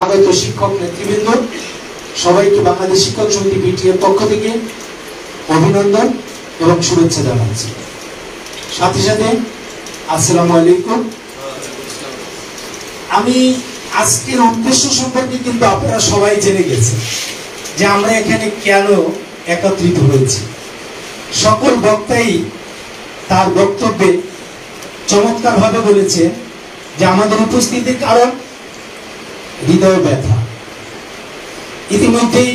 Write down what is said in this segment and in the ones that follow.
আগত শিক্ষক নেতৃবৃন্দ সবাইকে বাংলাদেশ শিক্ষক সমিতি বিটিএর পক্ষ থেকে অভিনন্দন এবং শুভেচ্ছা জানাচ্ছি। সাথে সাথে আসসালামু আলাইকুম। আমি আজকের উদ্দেশ্য সম্পর্কে কিন্তু আপনারা সবাই জেনে গেছেন যে আমরা এখানে কেন একত্রিত হয়েছি। সকল বক্তাই তার বক্তব্যে চমৎকারভাবে বলেছে যে আমাদের উপস্থিতির কারণ হৃদয় ব্যথা। ইতিমধ্যেই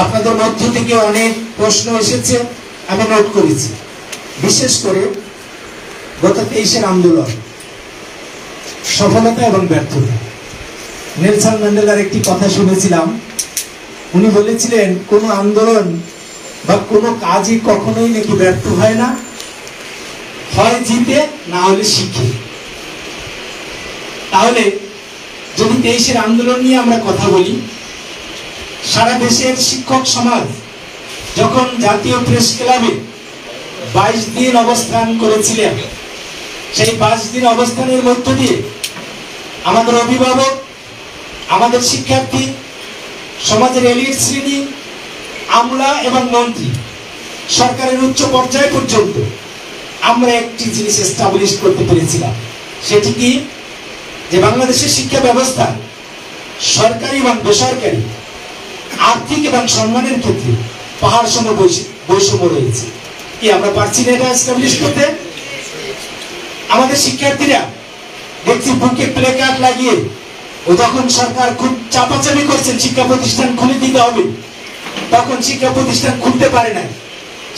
আপনাদের মধ্য থেকে অনেক প্রশ্ন এসেছে, আমি নোট করেছি। বিশেষ করে গত 23-এর আন্দোলন সফলতা এবং ব্যর্থতা। নেলসন ম্যান্ডেলার একটি কথা শুনেছিলাম, উনি বলেছিলেন কোন আন্দোলন বা কোনো কাজই কখনোই নাকি ব্যর্থ হয় না, হয় জিতে না হলে শিখে। তাহলে যদি 23-এর আন্দোলন নিয়ে আমরা কথা বলি, সারা দেশের শিক্ষক সমাজ যখন জাতীয় প্রেস ক্লাবে 22 দিন অবস্থান করেছিলেন, সেই 22 দিন অবস্থানের মধ্য দিয়ে আমাদের অভিভাবক, আমাদের শিক্ষার্থী, সমাজের এলিট শ্রেণী, আমলা এবং মন্ত্রী, সরকারের উচ্চ পর্যায় পর্যন্ত আমরা একটি জিনিস এস্টাবলিশ করতে পেরেছিলাম। সেটি কি? যে বাংলাদেশের শিক্ষা ব্যবস্থা সরকারি এবং বেসরকারি, আর্থিক এবং সম্মানের ক্ষেত্রে পাহাড় সম বৈষম্য রয়েছে। কি আমরা পারছি না এটা এস্টাবলিশ করতে? আমাদের শিক্ষার্থীরা দেখছি বুকে প্লে কার্ড লাগিয়ে, ও তখন সরকার খুব চাপাচাপি করছেন শিক্ষা প্রতিষ্ঠান খুলে দিতে হবে, তখন শিক্ষা প্রতিষ্ঠান খুলতে পারে না।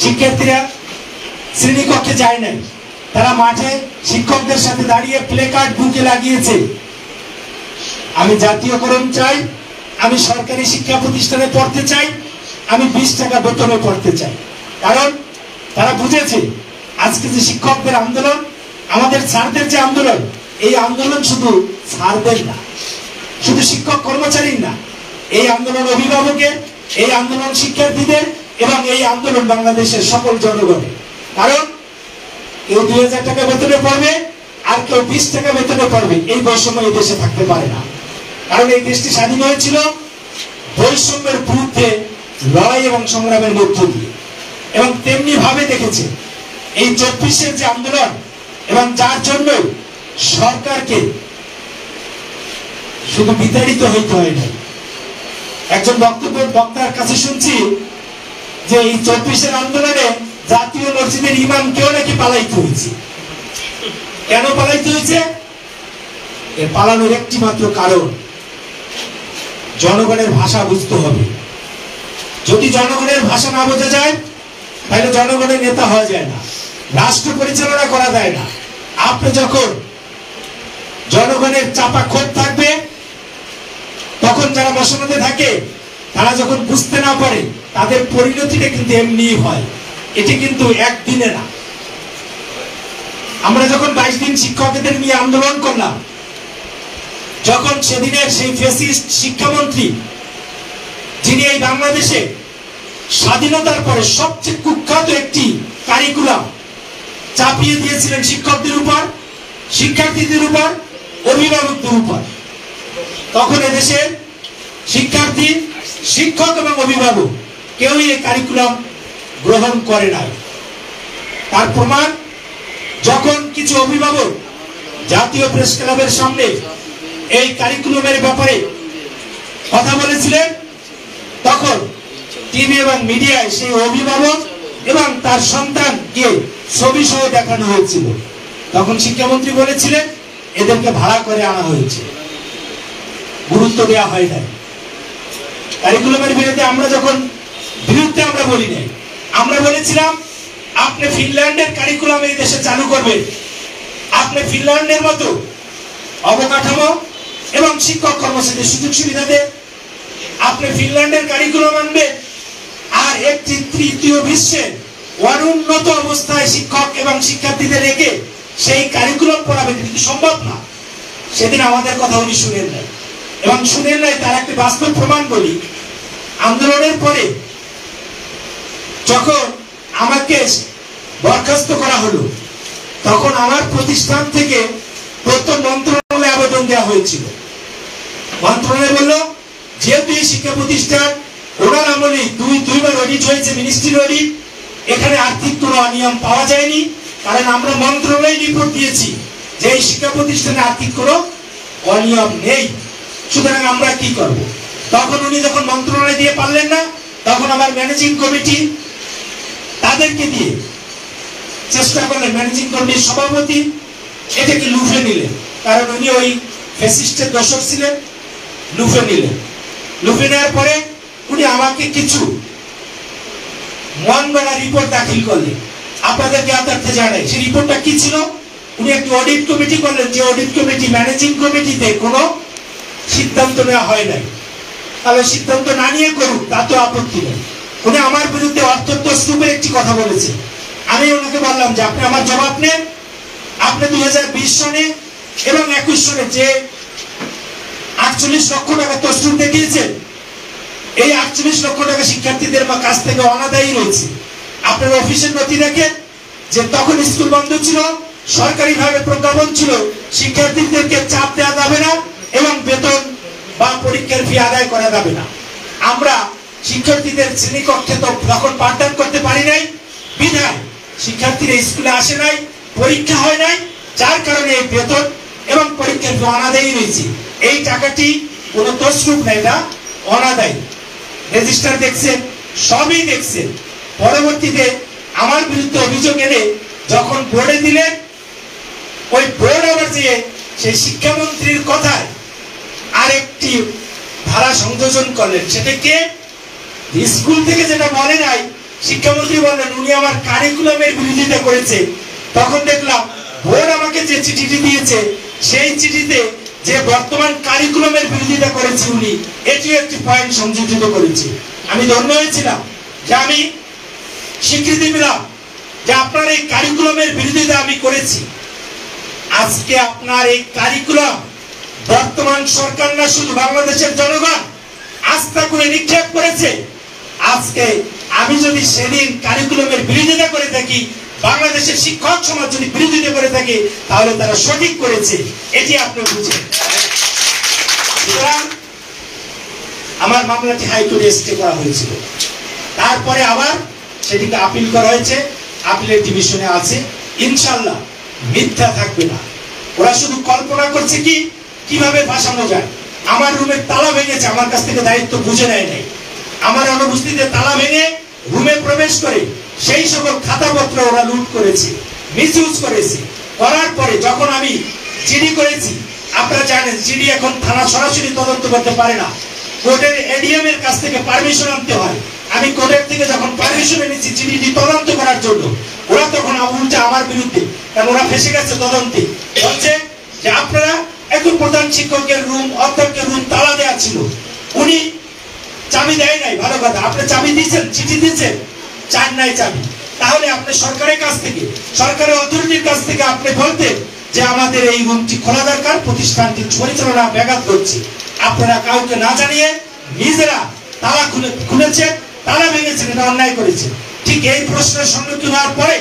শিক্ষার্থীরা শ্রেণীকক্ষে যায় নাই, তারা মাঠে শিক্ষকদের সাথে দাঁড়িয়ে প্লে কার্ড বুকে লাগিয়েছে, আমি জাতীয়করণ চাই, আমি সরকারি শিক্ষা প্রতিষ্ঠানে পড়তে চাই, আমি 20 টাকা বেতনে পড়তে চাই। কারণ তারা বুঝেছে আজকে যে শিক্ষকদের আন্দোলন, আমাদের স্যারদের যে আন্দোলন, এই আন্দোলন শুধু স্যারদের না, শুধু শিক্ষক কর্মচারীর না, এই আন্দোলন অভিভাবকের, এই আন্দোলন শিক্ষার্থীদের এবং এই আন্দোলন বাংলাদেশের সকল জনগণের। কারণ কেউ 2000 টাকা বেতনে পড়বে আর কেউ 20 টাকা বেতনে পড়বে, এই বৈষম্য এই দেশে থাকতে পারে না। কারণ এই দেশটি স্বাধীন হয়েছিল বৈষম্যের বিরুদ্ধে লড়াই এবং সংগ্রামের মধ্য দিয়ে। এবং তেমনি ভাবে দেখেছে এই 24-এর যে আন্দোলন, এবং যার জন্য সরকারকে শুধু বিতাড়িত হইতে হয় না। একজন বক্তার কাছে শুনছি যে এই 24-এর আন্দোলনে জাতীয় মসজিদের ইমাম কেউ নাকি পালাইতে হয়েছে। কেন পালাইতে হয়েছে? এর পালানোর একটি মাত্র কারণ, জনগণের ভাষা বুঝতে হবে। যদি জনগণের ভাষা না বোঝা যায়, তাহলে জনগণের নেতা হওয়া যায় না, রাষ্ট্র পরিচালনা করা যায় না। আপনি যখন জনগণের চাপা ক্ষোভ থাকবে, তখন যারা বসনতে থাকে তারা যখন বুঝতে না পারে, তাদের পরিণতিটা কিন্তু এমনি হয়, এটি কিন্তু একদিনে না। আমরা যখন 22 দিন শিক্ষকদের নিয়ে আন্দোলন করলাম, যখন সেদিনের সেই ফ্যাসিস্ট শিক্ষামন্ত্রী, যিনি এই বাংলাদেশে স্বাধীনতার পরে সবচেয়ে কুখ্যাত একটি কারিকুলাম চাপিয়ে দিয়েছিলেন শিক্ষকদের উপর, শিক্ষার্থীদের উপর, অভিভাবকদের উপর, তখন এদেশের শিক্ষার্থী, শিক্ষক এবং অভিভাবক কেউই এই কারিকুলাম গ্রহণ করে নাই। তার প্রমাণ, যখন কিছু অভিভাবক জাতীয় প্রেস ক্লাবের সামনে এই কারিকুলামের ব্যাপারে কথা বলেছিলেন, তখন টিভি এবং মিডিয়ায় সেই অভিভাবক এবং তার সন্তানকে ছবি সহ দেখানো হয়েছিল। তখন শিক্ষামন্ত্রী বলেছিলেন এদেরকে ভাড়া করে আনা হয়েছে, গুরুত্ব দেওয়া হয় নাই। কারিকুলামের বিরুদ্ধে আমরা বলি নাই, আমরা বলেছিলাম আপনি ফিনল্যান্ডের কারিকুলাম এই দেশে চালু করবেন, আপনি ফিনল্যান্ডের মতো অবকাঠামো এবং শিক্ষক কর্মচারীদের সুযোগ সুবিধা দেন, আপনি ফিনল্যান্ডের কারিকুলাম আনবেন, আর একটি তৃতীয় বিশ্বের অনুন্নত অবস্থায় শিক্ষক এবং শিক্ষার্থীদের রেখে সেই কারিকুলাম পড়াবেন, কিন্তু সম্ভব না। সেদিন আমাদের কথা উনি শুনেন নাই, এবং শুনেন নাই তার একটি বাস্তব প্রমাণ বলি। আন্দোলনের পরে যখন আমাকে বরখাস্ত করা হলো, তখন আমার প্রতিষ্ঠান থেকে প্রথম মন্ত্রণালয়ে আবেদন দেওয়া হয়েছিল। মন্ত্রণালয় যেহেতু এই শিক্ষা প্রতিষ্ঠান ওনার আমলে দুইবার অডিট হয়েছে, মিনিস্ট্রি অডিট, এখানে আর্থিক কোনো অনিয়ম পাওয়া যায়নি, কারণ আমরা মন্ত্রণালয়ে রিপোর্ট দিয়েছি যে এই শিক্ষা প্রতিষ্ঠানে আর্থিক কোনো অনিয়ম নেই। সুতরাং আমরা কি করব? তখন উনি যখন মন্ত্রণালয় দিয়ে পারলেন না, তখন আমার ম্যানেজিং কমিটি তাদেরকে দিয়ে চেষ্টা করলেন, ম্যানেজিং কমিটির সভাপতি এটাকে লুফে নিলেন, কারণ উনি ওই ফ্যাসিস্টের দর্শক ছিলেন, লুফে নিলেন। লুফে নেওয়ার পরে উনি আমাকে কিছু মন গড়া রিপোর্ট দাখিল করলেন, আপনাদেরকে আদার্থে জানাই সেই রিপোর্টটা কি ছিল। উনি একটি অডিট কমিটি করলেন, যে অডিট কমিটি ম্যানেজিং কমিটিতে কোনো সিদ্ধান্ত নেওয়া হয় নাই। তাহলে সিদ্ধান্ত না নিয়ে করুক, তা তো আপত্তি নেই। উনি আমার বিরুদ্ধে অর্থতস্রূপের একটি কথা বলেছে। আমি ওনাকে বললাম যে আপনি আমার জবাব নেন, আপনি 2020 সনে এবং 21 সনে যে 48 লক্ষ টাকা তসরুপ দেখিয়েছেন, এই 48 লক্ষ টাকা শিক্ষার্থীদের কাছ থেকে অনাদায়ী রয়েছে। আপনার অফিসের নথি দেখেন যে তখন স্কুল বন্ধ ছিল, সরকারিভাবে প্রজ্ঞাপন ছিল শিক্ষার্থীদেরকে চাপ দেওয়া যাবে না এবং বেতন বা পরীক্ষার ফি আদায় করা যাবে না। আমরা শিক্ষার্থীদের শ্রেণীকক্ষে তো তখন পাঠদান করতে পারি নাই, বিধায় শিক্ষার্থীরা স্কুলে আসে নাই, পরীক্ষা হয় নাই, যার কারণে এই বেতন এবং পরীক্ষার ফি অনাদায়ী রয়েছে। এই টাকাটি কোনো তসরুপ না, এটা অনাদায়ী। রেজিস্টার দেখছেন, সবই দেখছেন। পরবর্তীতে আমার বিরুদ্ধে অভিযোগ এনে যখন বোর্ডে দিলেন, ওই বোর্ড আবার যে সেই শিক্ষামন্ত্রীর কথায় আরেকটি ধারা সংযোজন করলেন। সেটাকে স্কুল থেকে যেটা বলে নাই, শিক্ষামন্ত্রী বললেন উনি আমার কারিকুলামের বিরোধিতা করেছে। তখন দেখলাম বোর্ড আমাকে যে চিঠিটি দিয়েছে, সেই চিঠিতে যে বর্তমান কারিকুলামের বিরোধিতা করেছে উনি, এটিও একটি পয়েন্ট সংযোজিত করেছে। আমি ধন্য হয়েছিলাম যে আমি স্বীকৃতি পেলাম যে আপনার এই কারিকুলামের বিরোধিতা আমি করেছি। আজকে আপনার এই কারিকুলাম বর্তমান সরকার না, শুধু বাংলাদেশের জনগণ আস্থা করে নিক্ষেপ করেছে। আজকে আমি যদি সেদিন কারিকুলামের বিরোধিতা করে থাকি, বাংলাদেশের শিক্ষক সমাজ যদি বিরোধিতা করে থাকে, তাহলে তারা সঠিক করেছে, এটি আপনি বুঝেন। সুতরাং আমার মামলাটি হাইকোর্টে স্টে করা হয়েছিল, তারপরে আবার সেটিকে আপিল করা হয়েছে, আপিলের ডিভিশনে আছে। ইনশাআল্লাহ মিথ্যা থাকবে না। ওরা শুধু কল্পনা করছে কি কিভাবে ভাসানো যায়। আমার রুমের তালা ভেঙেছে, আমার কাছ থেকে দায়িত্ব বুঝে নেয় নাই। আমার অনুপস্থিতিতে তালা ভেঙে রুমে প্রবেশ করে সেই সকল খাতাপত্র ওরা লুট করেছে, মিসইউজ করেছে। করার পরে যখন আমি জিডি করেছি, আপনারা জানেন জিডি এখন থানা সরাসরি তদন্ত করতে পারে না, কোর্টের এডিএম এর কাছ থেকে পারমিশন আনতে হয়। আমি কোর্টের থেকে যখন পারমিশন এনেছি জিডি তদন্ত করার জন্য, ওরা তখন উল্টা আমার বিরুদ্ধে, কারণ ওরা ফেসে গেছে তদন্তে, বলছে যে আপনারা এখন প্রধান শিক্ষকের রুম, অধ্যক্ষের রুম তালা দেওয়া ছিল, উনি চাবি দেয় নাই। ভালো কথা, আপনি চাবি দিয়েছেন, চিঠি দিয়েছেন, চান নাই চাবি। তাহলে আপনি সরকারের কাছ থেকে, সরকারের অথরিটির কাছ থেকে আপনি বলতেন যে আমাদের এই রুমটি খোলা দরকার, প্রতিষ্ঠানটি পরিচালনা ব্যাঘাত করছে। আপনারা কাউকে না জানিয়ে নিজেরা তালা খুলেছেন, তালা ভেঙেছেন, এটা অন্যায় করেছেন। ঠিক এই প্রশ্নের সম্মুখীন হওয়ার পরে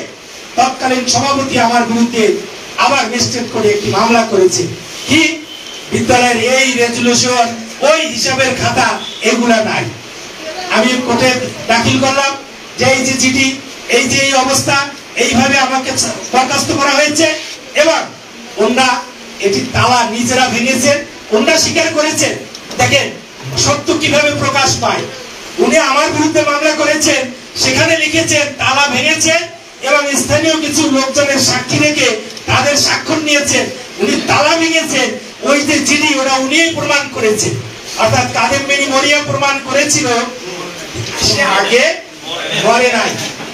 তৎকালীন সভাপতি আমার বিরুদ্ধে আবার ম্যাজিস্ট্রেট করে একটি মামলা করেছে। কি বিদ্যালয়ের এই রেজুলেশন, ওই হিসাবের খাতা, এগুলা নাই। আমি কোর্টে দাখিল করলাম যে এই যে চিঠি, এই যে এই অবস্থা, এইভাবে আমাকে বরখাস্ত করা হয়েছে এবং ওনারা এটি তালা নিজেরা ভেঙেছেন, ওনারা স্বীকার করেছেন। দেখেন সত্য কিভাবে প্রকাশ পায়। উনি আমার বিরুদ্ধে মামলা করেছেন, সেখানে লিখেছেন তালা ভেঙেছেন এবং স্থানীয় কিছু লোকজনের সাক্ষী রেখে তাদের স্বাক্ষর নিয়েছেন, উনি তালা ভেঙেছেন। ওই যে জিডি, ওরা উনিই প্রমাণ করেছেন, অর্থাৎ কাদেম বিন মরিয়ম প্রমাণ করেছিল, সে আগে বলে নাই।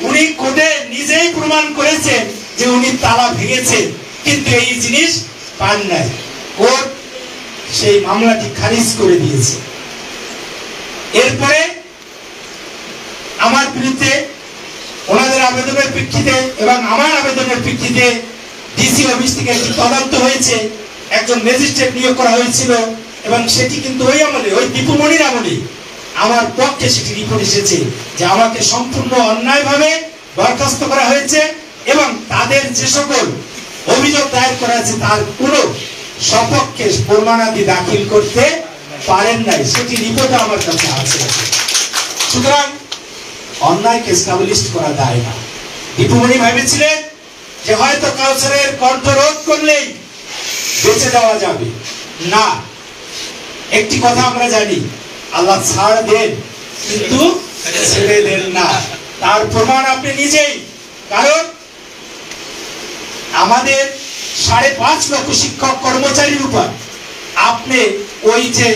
উনি কোর্টে নিজেই প্রমাণ করেছেন যে উনি তালা ভেঙেছেন, কিন্তু এই জিনিস পান নাই। কোর্ট সেই মামলাটি খারিজ করে দিয়েছে। এরপরে আমার বিরুদ্ধে ওনাদের আবেদনের প্রেক্ষিতে এবং আমার আবেদনের প্রেক্ষিতে ডিসি অফিস থেকে একটি তদন্ত হয়েছে, একজন ম্যাজিস্ট্রেট নিয়োগ করা হয়েছিল এবং সেটি কিন্তু ওই আমলে, ওই দীপুমণির আমলে আমার পক্ষে সেটি রিপোর্ট এসেছে যে আমাকে সম্পূর্ণ অন্যায়ভাবে বরখাস্ত করা হয়েছে এবং তাদের যে সকল অভিযোগ দায়ের করা হয়েছে তার কোনো সপক্ষে প্রমাণাদি দাখিল করতে পারেন নাই, সেটি রিপোর্ট আমার কাছে আছে। সুতরাং অন্যায়কে এস্টাবলিশ করা যায় না। দীপুমণি ভেবেছিলেন যে হয়তো কাউসারের কণ্ঠরোধ করলেই বেঁচে যাওয়া যাবে না। একটি কথা আমরা জানি, আল্লাহ ছাড় দেন কিন্তু ছেড়ে দেন না। তার প্রমাণ আপনি নিজেই। কারণ আমাদের 5.5 লক্ষ শিক্ষক কর্মচারীর উপর আপনি ওই যে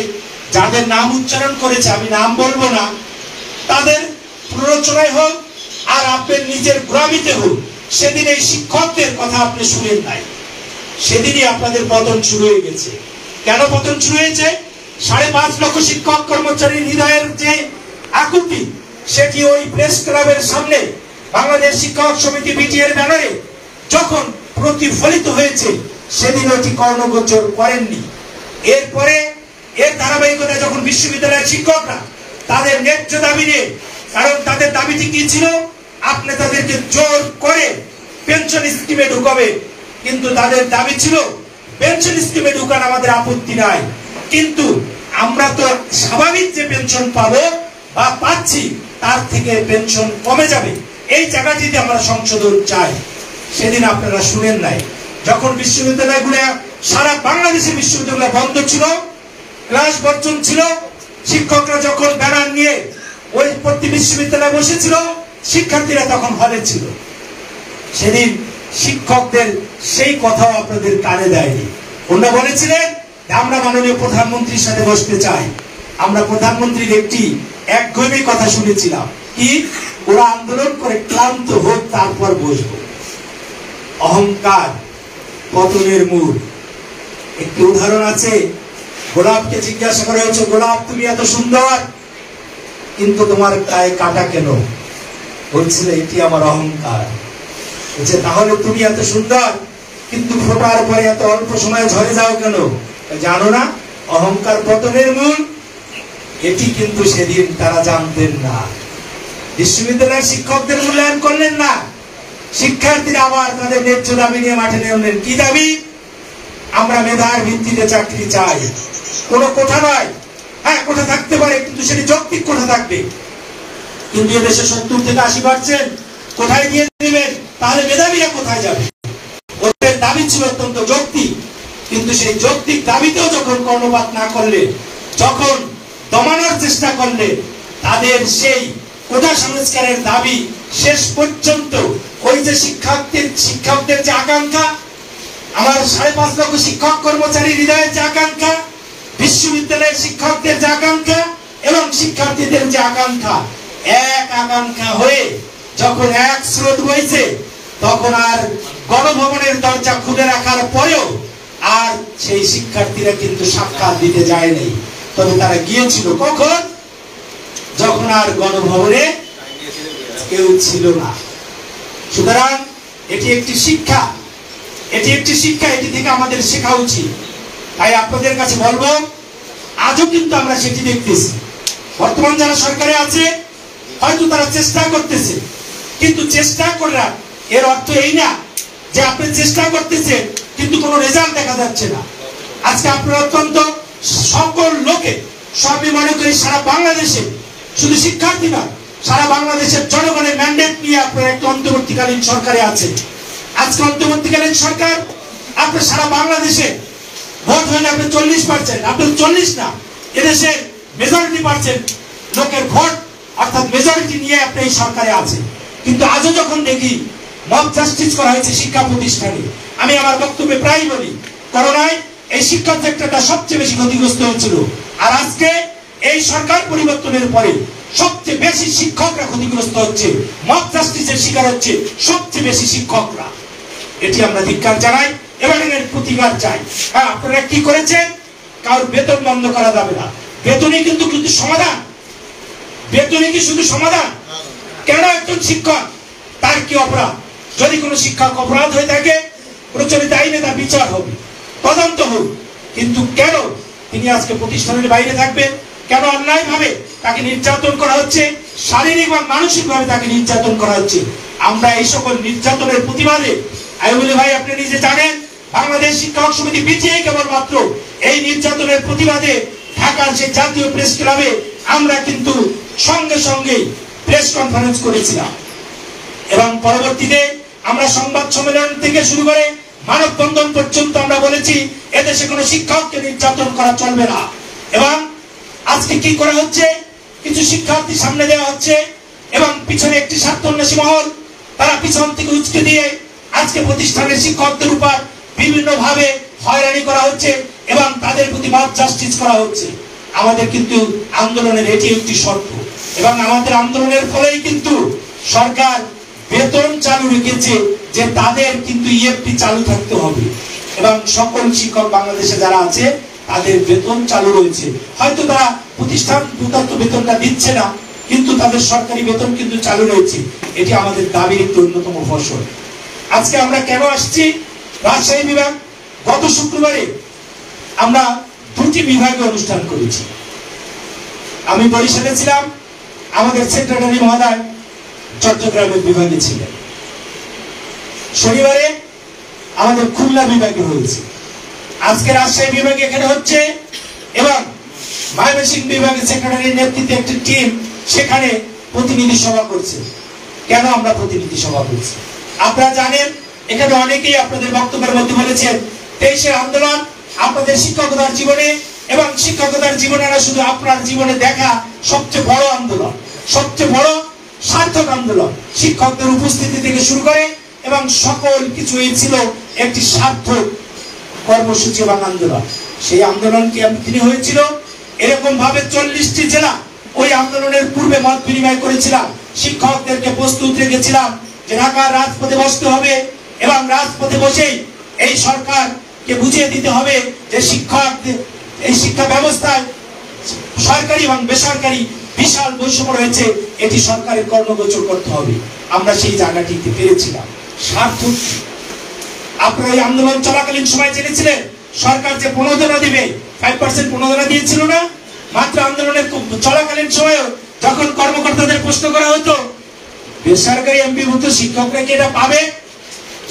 যাদের নাম উচ্চারণ করেছে, আমি নাম বলবো না, তাদের প্ররোচনায় হোক আর আপনার নিজের গোলামিতে হোক, সেদিন এই শিক্ষকদের কথা আপনি শুনেন নাই। সেদিনই আপনাদের পতন শুরু হয়ে গেছে। কেন পতন শুরু হয়েছে? 5.5 লক্ষ শিক্ষক কর্মচারীর হৃদয়ের যে আকুতি, সেটি ওই প্রেস ক্লাবের সামনে বাংলাদেশ শিক্ষক সমিতি বিটিএর ব্যানারে যখন প্রতিফলিত হয়েছে, সেদিন ওটি কর্ণগোচর করেননি। এরপরে এর ধারাবাহিকতা যখন বিশ্ববিদ্যালয়ের শিক্ষকরা তাদের ন্যায্য দাবি নিয়ে, কারণ তাদের দাবিটি কি ছিল, আপনি তাদেরকে জোর করে পেনশন স্কিমে ঢুকাবে, কিন্তু তাদের দাবি ছিল পেনশন স্কিমে ঢুকান আমাদের আপত্তি নাই, কিন্তু আমরা তো স্বাভাবিক যে পেনশন পাবো বা পাচ্ছি তার থেকে পেনশন কমে যাবে, এই জায়গাটিতে আমরা সংশোধন চাই। সেদিন আপনারা শুনেন নাই। যখন বিশ্ববিদ্যালয়গুলো সারা বাংলাদেশে বিশ্ববিদ্যালয় বন্ধ ছিল, ক্লাস বর্জন ছিল, শিক্ষকরা যখন ব্যানার নিয়ে ওই প্রতি বিশ্ববিদ্যালয়ে বসেছিল, শিক্ষার্থীরা তখন হলে ছিল। সেদিন শিক্ষকদের সেই কথাও আপনাদের কানে দেয়নি। ওনারা বলেছিলেন আমরা মাননীয় প্রধানমন্ত্রীর সাথে বসতে চাই। আমরা প্রধানমন্ত্রীর একটি একঘেয়েমি কথা শুনেছিলাম, কি ওরা আন্দোলন করে ক্লান্ত হোক তারপর বসবো। অহংকার পতনের মূল। একটি উদাহরণ আছে, গোলাপকে জিজ্ঞাসা করা হয়েছে, গোলাপ তুমি এত সুন্দর কিন্তু তোমার গায়ে কাটা কেন? বলছিল এটি আমার অহংকার। বলছে তাহলে তুমি এত সুন্দর কিন্তু ফোটার পরে এত অল্প সময়ে ঝরে যাও কেন? জানো না অহংকার পতনের মূল? এটি কিন্তু সেদিন তারা জানতেন না। বিশ্ববিদ্যালয়ের শিক্ষকদের মূল্যায়ন করলেন না। শিক্ষার্থীরা আবার তাদের ন্যায্য দাবি নিয়ে মাঠে নেমলেন। কি দাবি? আমরা মেধার ভিত্তিতে চাকরি চাই। কোনো কোঠা নয়, হ্যাঁ কোঠা থাকতে পারে কিন্তু সেটি যৌক্তিক কোঠা থাকবে। কিন্তু এদেশে 70 থেকে 80% কোথায় দিয়ে দিবেন? তাহলে মেধাবীরা কোথায় যাবে? ওদের দাবি ছিল অত্যন্ত যৌক্তিক, কিন্তু সেই যৌক্তিক দাবিতেও যখন কর্ণপাত না করলে, যখন দমানোর চেষ্টা করলে, তাদের সেই কোটা সংস্কারের দাবি শেষ পর্যন্ত ওই যে শিক্ষকদের যে আকাঙ্ক্ষা, আমার 5.5 লক্ষ শিক্ষক কর্মচারীর হৃদয়ের যে আকাঙ্ক্ষা, বিশ্ববিদ্যালয়ের শিক্ষকদের যে আকাঙ্ক্ষা এবং শিক্ষার্থীদের যে আকাঙ্ক্ষা, এক আকাঙ্ক্ষা হয়ে যখন এক স্রোত বইছে, তখন আর গণভবনের দরজা খুলে রাখার পরেও আর সেই শিক্ষার্থীরা কিন্তু সাক্ষাৎ দিতে যায়নি। তবে তারা গিয়েছিল কখন? যখন আর গণভবনে কেউ ছিল না। সুতরাং এটি একটি শিক্ষা, এটি একটি শিক্ষা, এটি থেকে আমাদের শেখা উচিত। তাই আপনাদের কাছে বলবো, আজও কিন্তু আমরা সেটি দেখতেছি। বর্তমান যারা সরকারে আছে হয়তো তারা চেষ্টা করতেছে, কিন্তু চেষ্টা করার এর অর্থ এই না যে আপনি চেষ্টা করতেছেন কিন্তু কোনো রেজাল্ট দেখা যাচ্ছে না। আজকে আপনারা অত্যন্ত সকল লোকে সবই মনে করি সারা বাংলাদেশে, শুধু শিক্ষার্থী না, সারা বাংলাদেশের জনগণের ম্যান্ডেট নিয়ে আপনার একটা অন্তর্বর্তীকালীন সরকারে আছে। আজকে অন্তর্বর্তীকালীন সরকার আপনার সারা বাংলাদেশে ভোট হলে আপনি 40%, আপনি 40 না, এদেশের মেজরিটি পার্সেন্ট লোকের ভোট অর্থাৎ মেজরিটি নিয়ে আপনি এই সরকারে আছে। কিন্তু আজও যখন দেখি মব জাস্টিস করা হয়েছে শিক্ষা প্রতিষ্ঠানে, আমি আমার বক্তব্যে প্রায় বলি করোনায় এই শিক্ষা সেক্টরটা সবচেয়ে বেশি ক্ষতিগ্রস্ত হয়েছিল, আর আজকে এই সরকার পরিবর্তনের পরে সবচেয়ে বেশি শিক্ষকরা ক্ষতিগ্রস্ত হচ্ছে, মব জাস্টিসের শিকার হচ্ছে সবচেয়ে বেশি শিক্ষকরা। এটি আমরা ধিক্কার জানাই এবং এর প্রতিকার চাই। হ্যাঁ, আপনারা কি করেছেন? কারোর বেতন বন্ধ করা যাবে না। বেতনই কিন্তু সমাধান? বেতনই কি শুধু সমাধান? কেন একজন শিক্ষক তার কি অপরাধ? যদি কোনো শিক্ষক অপরাধ হয়ে থাকে প্রচলিত আইনে তার বিচার হবে, তদন্ত হোক, কিন্তু কেন তিনি আজকে প্রতিষ্ঠানের বাইরে থাকবেন? কেন অন্যায় ভাবে তাকে নির্যাতন করা হচ্ছে, শারীরিক বা মানসিক ভাবে তাকে নির্যাতন করা হচ্ছে? আমরা এই সকল নির্যাতনের প্রতিবাদে, আমি বলি ভাই আপনি নিজে জানেন বাংলাদেশ শিক্ষক সমিতি বিটিএ কেবলমাত্র এই নির্যাতনের প্রতিবাদে ঢাকার সেই জাতীয় প্রেস ক্লাবে আমরা কিন্তু সঙ্গে সঙ্গে প্রেস কনফারেন্স করেছিলাম এবং পরবর্তীতে আমরা সংবাদ সম্মেলন থেকে শুরু করে মানববন্ধন পর্যন্ত আমরা বলেছি এদেশে কোনো শিক্ষককে নির্যাতন করা চলবে না। এবং আজকে কি করা হচ্ছে, কিছু শিক্ষার্থী সামনে দেওয়া হচ্ছে এবং পিছনে একটি স্বার্থান্বেষী মহল তারা পিছন থেকে উচকে দিয়ে আজকে প্রতিষ্ঠানের শিক্ষকদের উপর বিভিন্ন ভাবে হয়রানি করা হচ্ছে এবং তাদের প্রতি মাপ জাস্টিস করা হচ্ছে। আমাদের কিন্তু আন্দোলনের এটি একটি শর্ত এবং আমাদের আন্দোলনের ফলেই কিন্তু সরকার বেতন চালু রেখেছে যে তাদের কিন্তু ইএফটি চালু থাকতে হবে এবং সকল শিক্ষক বাংলাদেশে যারা আছে তাদের বেতন চালু রয়েছে। হয়তো তারা প্রতিষ্ঠান বেতনটা দিচ্ছে না, কিন্তু তাদের সরকারি বেতন কিন্তু চালু রয়েছে। এটি আমাদের দাবির একটি অন্যতম ফসল। আজকে আমরা কেন আসছি, রাজশাহী বিভাগ গত শুক্রবারে আমরা দুটি বিভাগে অনুষ্ঠান করেছি। আমি বরিশালে ছিলাম, আমাদের সেক্রেটারি মহোদয় চট্টগ্রামের বিভাগে ছিলেন। শনিবারে আমাদের খুলনা বিভাগে হয়েছে, আজকে রাজশাহী বিভাগে এখানে হচ্ছে এবং ময়মনসিংহ বিভাগের সেক্রেটারির নেতৃত্বে একটি টিম সেখানে প্রতিনিধি সভা করছে। কেন আমরা প্রতিনিধি সভা করছি আপনারা জানেন, এখানে অনেকেই আপনাদের বক্তব্যের মধ্যে বলেছেন 23-এর আন্দোলন আপনাদের শিক্ষকতার জীবনে এবং শিক্ষকতার জীবনে না শুধু আপনার জীবনে দেখা সবচেয়ে বড় আন্দোলন, সবচেয়ে বড় সার্থক আন্দোলন। শিক্ষকদের উপস্থিতি থেকে শুরু করে এবং সকল কিছু এই ছিল একটি সার্থক কর্মসূচি এবং আন্দোলন। সেই আন্দোলন কি তিনি হয়েছিল এরকম ভাবে 40টি জেলা ওই আন্দোলনের পূর্বে মত বিনিময় করেছিলাম, শিক্ষকদেরকে প্রস্তুত রেখেছিলাম যে ঢাকার রাজপথে বসতে হবে এবং রাজপথে বসেই এই সরকারকে বুঝিয়ে দিতে হবে যে এই শিক্ষা ব্যবস্থায় সরকারি এবং বেসরকারি বিশাল বৈষম্য রয়েছে, এটি সরকারের কর্মগোচর করতে হবে। আমরা সেই জায়গাটিতে পেরেছিলাম। সার্থক আপনারা এই আন্দোলন চলাকালীন সময় জেনেছিলেন সরকার যে প্রণোদনা দিবে 5% প্রণোদনা দিয়েছিল না, মাত্র আন্দোলনের চলাকালীন সময়ে যখন কর্মকর্তাদের প্রশ্ন করা হতো বেসরকারি এমপিভুক্ত শিক্ষকরা কি এটা পাবে,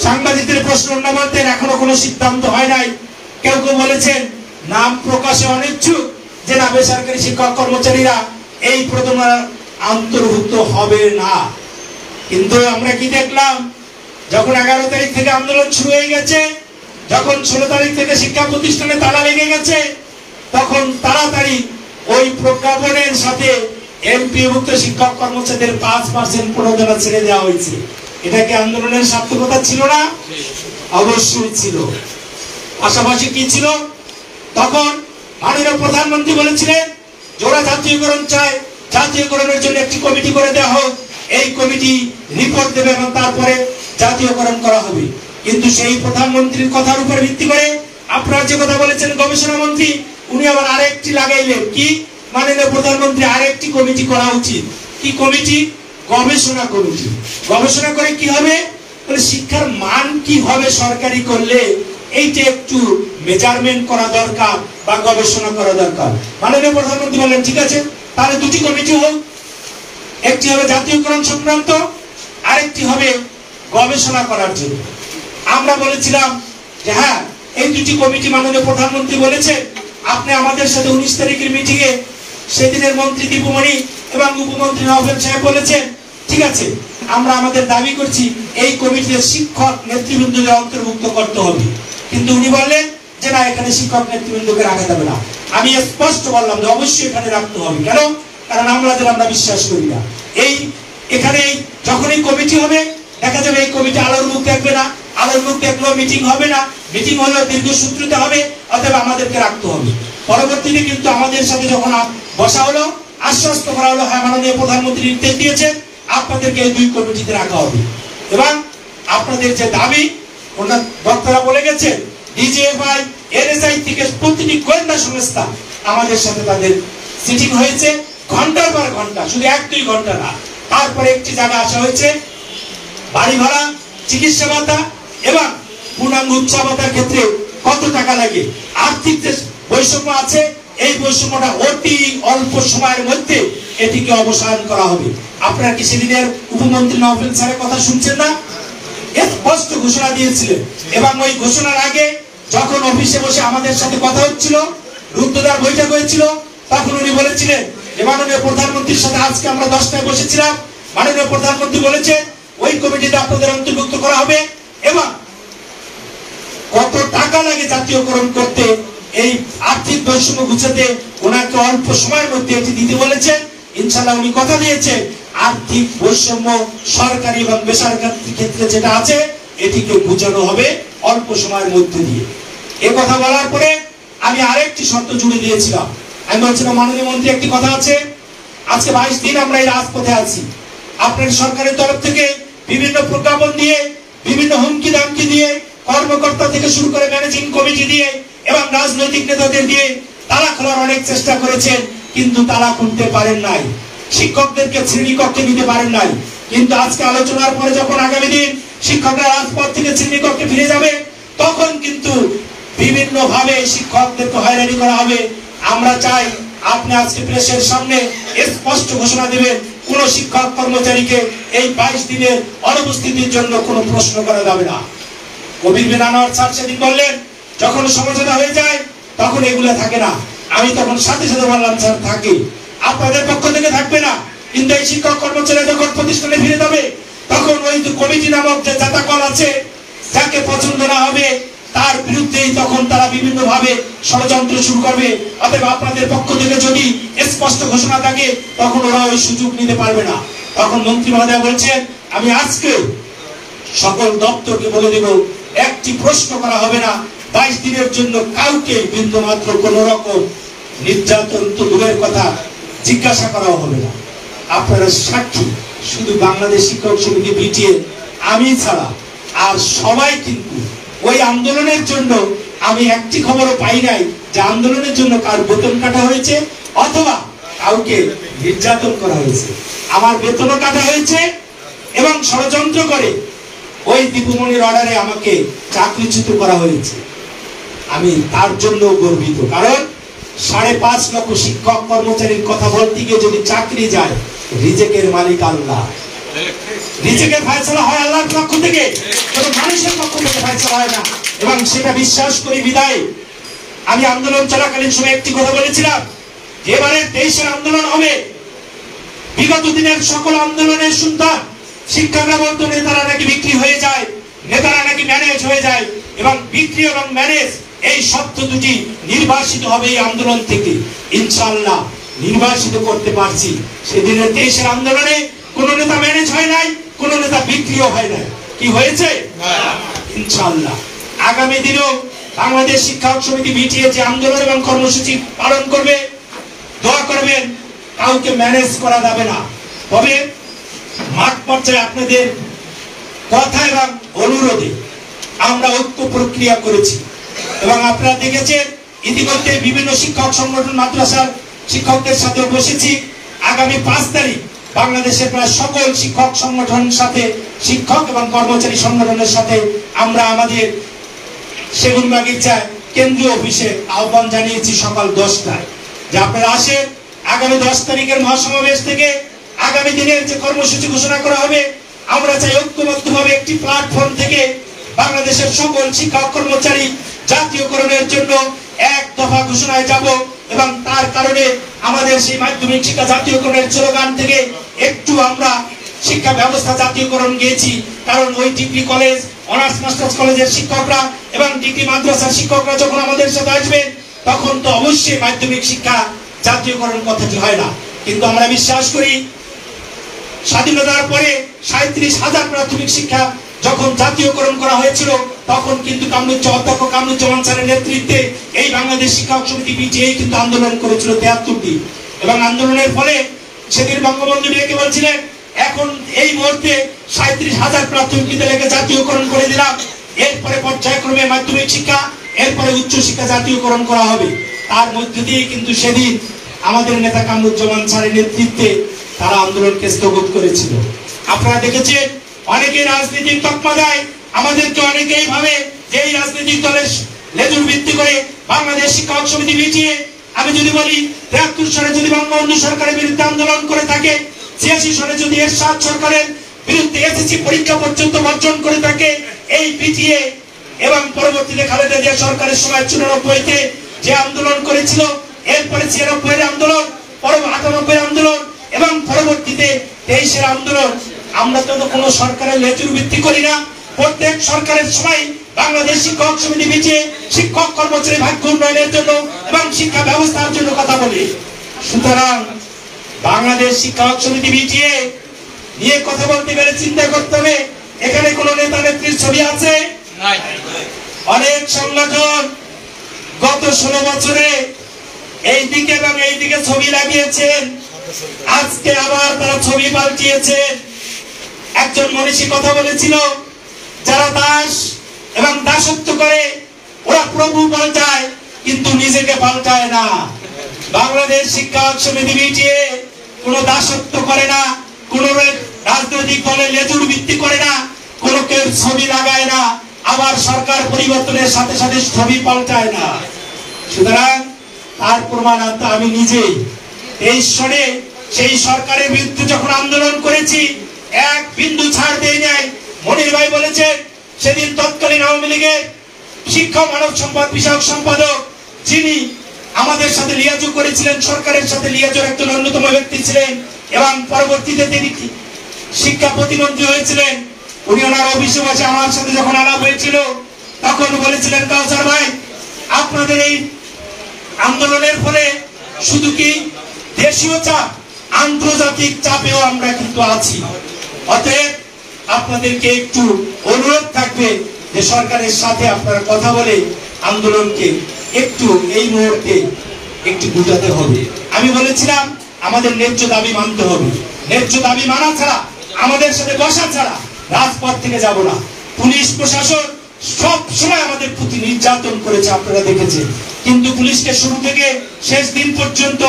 সাংবাদিকদের প্রশ্ন না বলতেন এখনো কোনো সিদ্ধান্ত হয় নাই। কেউ কেউ বলেছেন নাম প্রকাশে অনিচ্ছুক যে না বেসরকারি শিক্ষক কর্মচারীরা এই প্রণোদনার অন্তর্ভুক্ত হবে না। কিন্তু আমরা কি দেখলাম, যখন 11 তারিখ থেকে আন্দোলন শুরু হয়ে গেছে, যখন 16 তারিখ থেকে শিক্ষা প্রতিষ্ঠানে তালা লেগে গেছে, তখন তাড়াতাড়ি ওই প্রজ্ঞাপনের সাথে এমপিভুক্ত শিক্ষক কর্মচারীদের 5% প্রণোদনা ছেড়ে দেওয়া হয়েছে। এটা কি আন্দোলনের সার্থকতা ছিল না? অবশ্যই ছিল। পাশাপাশি কি ছিল, তখন মাননীয় প্রধানমন্ত্রী বলেছিলেন যারা জাতীয়করণ চায় জাতীয়করণের জন্য একটি কমিটি করে দেওয়া হোক, এই কমিটি রিপোর্ট দেবে এবং তারপরে জাতীয়করণ করা হবে। কিন্তু সেই প্রধানমন্ত্রীর কথার উপর ভিত্তি করে আপনারা যে কথা বলেছেন গবেষণা মন্ত্রী, উনি আবার আরেকটি লাগাইলেন কি, মাননীয় প্রধানমন্ত্রী আরেকটি কমিটি করা উচিত। কি কমিটি? গবেষণা কমিটি। গবেষণা করে কি হবে, শিক্ষার মান কি হবে সরকারি করলে এইটা একটু মেজারমেন্ট করা দরকার বা গবেষণা করা দরকার। মাননীয় প্রধানমন্ত্রী বললেন ঠিক আছে, তাহলে দুটি কমিটি হোক, একটি হবে জাতীয়করণ সংক্রান্ত, আরেকটি হবে গবেষণা করার জন্য। আমরা বলেছিলাম যে হ্যাঁ, এই দুটি কমিটি মাননীয় প্রধানমন্ত্রী বলেছে আপনি আমাদের সাথে 19 তারিখের মিটিংয়ে সেদিনের মন্ত্রী দীপুমণি এবং উপমন্ত্রী নওফেল সাহেব বলেছেন ঠিক আছে, আমরা আমাদের দাবি করছি এই কমিটিতে শিক্ষক নেতৃবৃন্দকে অন্তর্ভুক্ত করতে হবে। কিন্তু উনি বললেন যে না, এখানে শিক্ষক নেতৃবৃন্দকে রাখা যাবে না। আমি স্পষ্ট বললাম যে অবশ্যই এখানে রাখতে হবে। কেন? কারণ আমরা বিশ্বাস করি না এখানে যখনই কমিটি হবে দেখা যাবে এই কমিটি আলোর মুখ দেখবে না, আলোর মুখ দেখলেও মিটিং হবে না, মিটিং হলেও দীর্ঘসূত্রিতা হবে, অতএব আমাদেরকে রাখতে হবে। পরবর্তীতে কিন্তু আমাদের সাথে যখন বসা হলো, আশ্বস্ত করা হলো হ্যাঁ মাননীয় প্রধানমন্ত্রী নির্দেশ দিয়েছেন আপনাদেরকে এই দুই কমিটিতে রাখা হবে এবং আপনাদের যে দাবি ওনার বক্তারা বলে গেছেন ডিজিএফআই এনএসআই থেকে প্রতিটি গোয়েন্দা সংস্থা আমাদের সাথে তাদের সিটিং হয়েছে ঘন্টার পর ঘন্টা, শুধু 1-2 ঘন্টা না। তারপরে একটি জায়গা আসা হয়েছে বাড়ি ভাড়া, চিকিৎসা ভাতা এবং পূর্ণাঙ্গ উৎসব ভাতার ক্ষেত্রে কত টাকা লাগে, আর্থিক যে বৈষম্য আছে এই বৈষম্যটা অতি অল্প সময়ের মধ্যে এটিকে অবসান করা হবে। আপনারা কি সেদিনের উপমন্ত্রী নওফেল স্যারের কথা শুনছেন না? স্পষ্ট ঘোষণা দিয়েছিলেন এবং ওই ঘোষণার আগে যখন অফিসে বসে আমাদের সাথে কথা হচ্ছিল, রুদ্ধদ্বার বৈঠক হয়েছিল, তখন উনি বলেছিলেন যে মাননীয় প্রধানমন্ত্রীর সাথে আজকে আমরা 10টায় বসেছিলাম, মাননীয় প্রধানমন্ত্রী বলেছে ওই কমিটিতে আপনাদের অন্তর্ভুক্ত করা হবে এবং কত টাকা লাগে জাতীয়করণ করতে, এই আর্থিক বৈষম্য ঘুচাতে ওনাকে অল্প সময়ের মধ্যে এটি দিতে বলেছেন। ইনশাআল্লাহ উনি কথা দিয়েছে আর্থিক বৈষম্য সরকারি এবং বেসরকারি ক্ষেত্রে যেটা আছে এটিকে বুঝানো হবে অল্প সময়ের মধ্যে দিয়ে। এ কথা বলার পরে আমি আরেকটি শর্ত জুড়ে দিয়েছিলাম। আমি বলছিলাম মাননীয় মন্ত্রী একটি কথা আছে, আজকে 22 দিন আমরা এই রাজপথে আছি, আপনার সরকারের তরফ থেকে বিভিন্ন প্রজ্ঞাপন দিয়ে, বিভিন্ন হুমকি দামকি দিয়ে, কর্মকর্তা থেকে শুরু করে ম্যানেজিং কমিটি দিয়ে এবং রাজনৈতিক নেতাদের দিয়ে তালা খোলার অনেক চেষ্টা করেছেন, কিন্তু তালা খুলতে পারেন নাই। শিক্ষকদেরকে শ্রেণীকক্ষে নিতে পারেন নাই। কিন্তু আজকে আলোচনার পরে যখন আগামী দিন শিক্ষকরা রাজপথ থেকে শ্রেণীকক্ষে ফিরে যাবে, তখন কিন্তু বিভিন্ন ভাবে শিক্ষকদেরকে হয়রানি করা হবে। আমরা চাই আপনি আজকে প্রেসের সামনে স্পষ্ট ঘোষণা দিবেন কোন শিক্ষক কর্মচারীকে এই 22 দিনের অনুপস্থিতির জন্য কোনো প্রশ্ন করা যাবে না। কবির বিন আনোয়ার স্যার সেদিন বললেন যখন সমঝোতা হয়ে যায় তখন এগুলো থাকে না। আমি তখন সাথে সাথে বললাম স্যার থাকে, আপনাদের পক্ষ থেকে থাকবে না, কিন্তু এই শিক্ষক কর্মচারী যখন প্রতিষ্ঠানে ফিরে যাবে তখন ওই কমিটি নামক যে জাতাকল আছে, যাকে পছন্দ না হবে তার বিরুদ্ধেই তখন তারা বিভিন্ন ভাবে ষড়যন্ত্র শুরু করবে। অতএব আপনাদের পক্ষ থেকে যদি স্পষ্ট ঘোষণা থাকে তখন ওরা ওই সুযোগ নিতে পারবে না। তখন মন্ত্রী মহোদয় বলছেন আমি আজকে সকল দপ্তরকে বলে দেব একটি প্রশ্ন করা হবে না, 22 দিনের জন্য কাউকে বিন্দু মাত্র কোন রকম নির্যাতন তো দূরের কথা জিজ্ঞাসা করা হবে না। আপনারা সাক্ষী, শুধু বাংলাদেশ শিক্ষক সমিতি বিটিএ আমি ছাড়া আর সবাই কিন্তু ওই আন্দোলনের জন্য আমি একটি খবরও পাই নাই যে আন্দোলনের জন্য কার বেতন কাটা হয়েছে অথবা কাউকে নির্যাতন করা হয়েছে। আমার বেতনও কাটা হয়েছে এবং ষড়যন্ত্র করে ওই দীপুমণির অর্ডারে আমাকে চাকরিচ্যুত করা হয়েছে। আমি তার জন্য গর্বিত, কারণ 5.5 লক্ষ শিক্ষক কর্মচারীর কথা বলতে গিয়ে যদি চাকরি যায়, রিজেকের মালিক আল্লাহ। রিজেকের ফয়সালা হয় আল্লাহর পক্ষ থেকে, কোনো মানুষের পক্ষ থেকে ফয়সালা হয় না। এবং সেটা বিশ্বাস করি বিদায় আমি আন্দোলন চলাকালীন সময় একটি কথা বলেছিলাম, এবারে দেশের আন্দোলন হবে। বিগত দিনের সকল আন্দোলনের শুনতাম শিক্ষকরা বলতো নেতারা নাকি বিক্রি হয়ে যায়, নেতারা নাকি ম্যানেজ হয়ে যায়, এবং বিক্রি এবং ম্যানেজ এই শব্দ দুটি নির্বাসিত হবে এই আন্দোলন থেকে। ইনশাআল্লাহ নির্বাসিত করতে পারছি। সেদিনের দেশের আন্দোলনে কোন নেতা ম্যানেজ হয় নাই, কোন নেতা বিক্রিও হয় নাই। কি হয়েছে? ইনশাআল্লাহ আগামী দিনেও বাংলাদেশ শিক্ষক সমিতি বিটিএ যে আন্দোলন এবং কর্মসূচি পালন করবে, দোয়া করবেন কাউকে ম্যানেজ করা যাবে না। তবে মাঠ পর্যায়ে আপনাদের কথা এবং অনুরোধে আমরা ঐক্য প্রক্রিয়া করেছি এবং আপনারা দেখেছেন ইতিমধ্যে বিভিন্ন শিক্ষক সংগঠন মাদ্রাসার শিক্ষকদের সাথে বসেছি। আগামী 5 তারিখ বাংলাদেশের প্রায় সকল শিক্ষক সংগঠনের সাথে, শিক্ষক এবং কর্মচারী সংগঠনের সাথে আমরা আমাদের সেগুনবাগিচায় কেন্দ্রীয় অফিসে আহ্বান জানিয়েছি সকাল 10টায় যে আপনারা আসেন। আগামী 10 তারিখের মহাসমাবেশ থেকে আগামী দিনের যে কর্মসূচি ঘোষণা করা হবে, আমরা চাই ঐক্যবদ্ধভাবে একটি প্ল্যাটফর্ম থেকে বাংলাদেশের সকল শিক্ষক কর্মচারী জাতীয়করণের জন্য এক দফা ঘোষণায় যাব। এবং তার কারণে আমাদের সেই মাধ্যমিক শিক্ষা জাতীয়করণের স্লোগান থেকে একটু আমরা শিক্ষা ব্যবস্থা জাতীয়করণ গিয়েছি, কারণ ওই ডিগ্রি কলেজ, অনার্স মাস্টার্স কলেজের শিক্ষকরা এবং ডিগ্রি মাদ্রাসার শিক্ষকরা যখন আমাদের সাথে আসবেন তখন তো অবশ্যই মাধ্যমিক শিক্ষা জাতীয়করণ কথাটি হয় না। কিন্তু আমরা বিশ্বাস করি স্বাধীনতার পরে 37,000 প্রাথমিক শিক্ষা যখন জাতীয়করণ করা হয়েছিল তখন কিন্তু অধ্যক্ষ কামরুজ্জামান স্যারের নেতৃত্বে এই বাংলাদেশ শিক্ষক সমিতি বিটিএ কিন্তু আন্দোলন করেছিল 73টি। এবং আন্দোলনের ফলে সেদিন বঙ্গবন্ধু ডেকে বলছিলেন এখন এই মুহূর্তে 37,000 প্রাথমিক বিদ্যালয়কে জাতীয়করণ করে দিলাম, এরপরে পর্যায়ক্রমে মাধ্যমিক শিক্ষা, এরপরে উচ্চ শিক্ষা জাতীয়করণ করা হবে। তার মধ্যে দিয়ে কিন্তু সেদিন আমাদের নেতা কামরুজ্জামান স্যারের নেতৃত্বে তারা আন্দোলনকে স্থগিত করেছিল। আপনারা দেখেছেন অনেকে রাজনীতির তকমা দেয়, আমাদেরকে অনেকেই ভাবে যে এই রাজনৈতিক দলের লেজুর ভিত্তি করে বাংলাদেশ শিক্ষক সমিতি বিটিএ। আমি যদি বলি 73 সালে যদি বঙ্গবন্ধু সরকারের বিরুদ্ধে আন্দোলন করে থাকে, 86 সালে যদি এরশাদ সরকারের বিরুদ্ধে এসএসসি পরীক্ষা পর্যন্ত বর্জন করে থাকে এই বিটিএ, এবং পরবর্তীতে খালেদা জিয়া সরকারের সময় 94তে যে আন্দোলন করেছিল এরপরে 96 আন্দোলন, পরে 98 আন্দোলন এবং পরবর্তীতে 23 আন্দোলন। আমরা তো কোনো সরকারের লেজুর ভিত্তি করি না। প্রত্যেক সরকারের সময় বাংলাদেশ শিক্ষক সমিতি বিজে শিক্ষক কর্মচারী ভাগ্য উন্নয়নের জন্য এবং শিক্ষা ব্যবস্থার জন্য কথা বলি। সুতরাং বাংলাদেশ শিক্ষক সমিতি বিজে নিয়ে কথা বলতে গেলে চিন্তা করতে হবে এখানে কোন নেতা নেত্রীর ছবি আছে? অনেক সংগঠন গত 16 বছরে এই দিকে এবং এই দিকে ছবি লাগিয়েছেন, আজকে আবার তারা ছবি পাল্টিয়েছেন। একজন মনীষী কথা বলেছিল, যারা দাস এবং দাসত্ব করে ওরা প্রভু পাল্টায় কিন্তু নিজেকে পাল্টায় না। বাংলাদেশ শিক্ষক সমিতি বিটিএ কোনো দাসত্ব করে না, কোনো রাজনৈতিক দলের লেজুর ভিত্তি করে না, কোনো কেউ ছবি লাগায় না, আবার সরকার পরিবর্তনের সাথে সাথে ছবি পাল্টায় না। সুতরাং তার প্রমাণ আনতে আমি নিজেই 23 সনে সেই সরকারের বিরুদ্ধে যখন আন্দোলন করেছি এক বিন্দু ছাড় দেই নাই। মনির ভাই বলেছেন সেদিন তৎকালীন আওয়ামী লীগের শিক্ষা মানব সম্পদ বিষয়ক সম্পাদক যিনি আমাদের সাথে লিয়াজু করেছিলেন, সরকারের সাথে লিয়াজুর একজন অন্যতম ব্যক্তি ছিলেন এবং পরবর্তীতে তিনি শিক্ষা প্রতিমন্ত্রী হয়েছিলেন, উনি ওনার অফিসে বসে আমার সাথে যখন আলাপ হয়েছিল তখন বলেছিলেন, কাউসার ভাই আপনাদের এই আন্দোলনের ফলে শুধু কি দেশীয় চাপ, আন্তর্জাতিক চাপেও আমরা কিন্তু আছি। অতএব আপনাদেরকে একটু অনুরোধ থাকবে যে সরকারের সাথে আপনারা কথা বলে আন্দোলনকে একটু এই মুহূর্তে একটু গুটাতে হবে। আমি বলেছিলাম আমাদের ন্যায্য দাবি মানতে হবে, ন্যায্য দাবি মানা ছাড়া, আমাদের সাথে বসা ছাড়া রাজপথ থেকে যাব না। পুলিশ প্রশাসন সব সময় আমাদের প্রতি নির্যাতন করেছে, আপনারা দেখেছেন, কিন্তু পুলিশকে শুরু থেকে শেষ দিন পর্যন্ত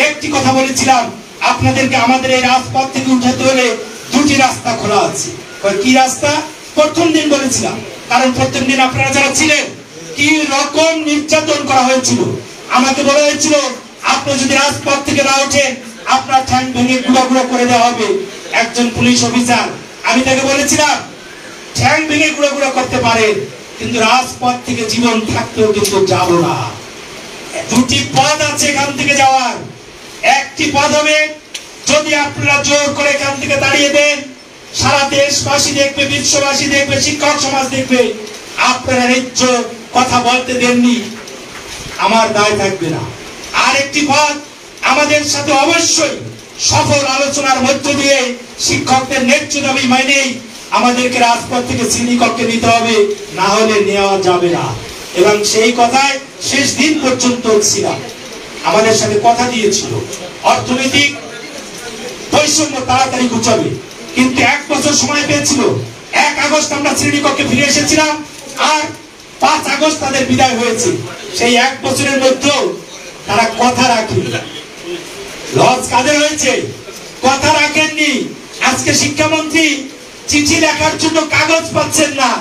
একটি কথা বলেছিলাম, আপনাদেরকে আমাদের এই রাজপথ থেকে উঠাতে হলে দুটি রাস্তা খোলা আছে। কি রাস্তা? প্রথম দিন বলেছিলাম, কারণ প্রথম দিন আপনারা যারা ছিলেন কি রকম নির্যাতন করা হয়েছিল। আমাকে বলা হয়েছিল আপনি যদি রাজপথ থেকে না ওঠেন আপনার ঠ্যাং ভেঙে গুঁড়ো গুঁড়ো করে দেওয়া হবে। একজন পুলিশ অফিসার, আমি তাকে বলেছিলাম ঠ্যাং ভেঙে গুঁড়ো গুঁড়ো করতে পারেন, কিন্তু রাজপথ থেকে জীবন থাকতেও কিন্তু যাব না। দুটি পথ আছে এখান থেকে যাওয়ার। একটি পথ হবে যদি আপনারা জোর করে এখান থেকে দাঁড়িয়ে দেন, সারা দেশবাসী দেখবে, বিশ্ববাসী দেখবে, শিক্ষক সমাজ দেখবে আপনারা ন্যায্য কথা বলতে দেননি, আমার দায় থাকবে না। আর একটি পথ আমাদের সাথে অবশ্যই সফল আলোচনার মধ্য দিয়ে শিক্ষকদের ন্যায্য দাবি মানেই আমাদেরকে রাজপথ থেকে শ্রেণীকক্ষে নিতে হবে, না হলে নেওয়া যাবে না। এবং সেই কথায় শেষ দিন পর্যন্ত ছিলাম, আমাদের সাথে কথা দিয়েছিল অর্থনৈতিক বৈষম্য তাড়াতাড়ি ঘুচাবে, কিন্তু 1 বছর সময় পেয়েছিল। 1 আগস্ট আমরা শ্রেণীকক্ষে ফিরে এসেছিলাম আর 5 আগস্ট তাদের বিদায় হয়েছে। সেই 1 বছরের মধ্যেও তারা কথা রাখেনি। লস কাদের হয়েছে? কথা রাখেননি। আজকে শিক্ষামন্ত্রী চিঠি লেখার জন্য কাগজ পাচ্ছেন না,